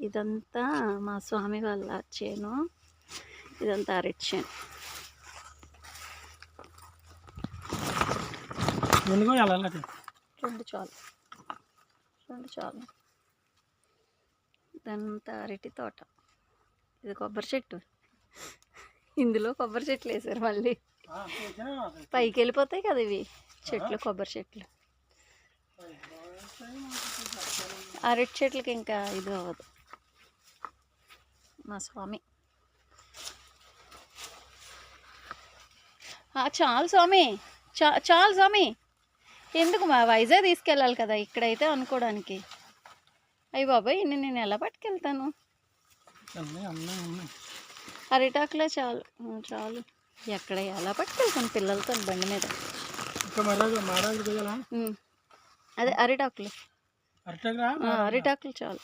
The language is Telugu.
ఇదంతా మా స్వామి వాళ్ళ చేను, ఇదంతా అరటి చేను. రెండు చాలు ఇదంతా అరటి తోట. ఇది కొబ్బరి చెట్టు, ఇందులో కొబ్బరి చెట్లు వేసారు. మళ్ళీ పైకి వెళ్ళిపోతాయి కదా ఇవి చెట్లు, కొబ్బరి చెట్లు. అరటి చెట్లకి ఇంకా ఇది అవ్వదు. మా స్వామి చాలు స్వామి, చాలు స్వామి. ఎందుకు మా వైజాగ్ తీసుకెళ్ళాలి కదా, ఇక్కడైతే అనుకోవడానికి. అయ్యి బాబాయ్, నేను ఎలా పట్టుకెళ్తాను? అరిటాకులే చాలు చాలు. ఎక్కడ ఎలా పట్టుకెళ్తాను పిల్లలతో బండి మీద? అదే అరిటాకులు చాలు.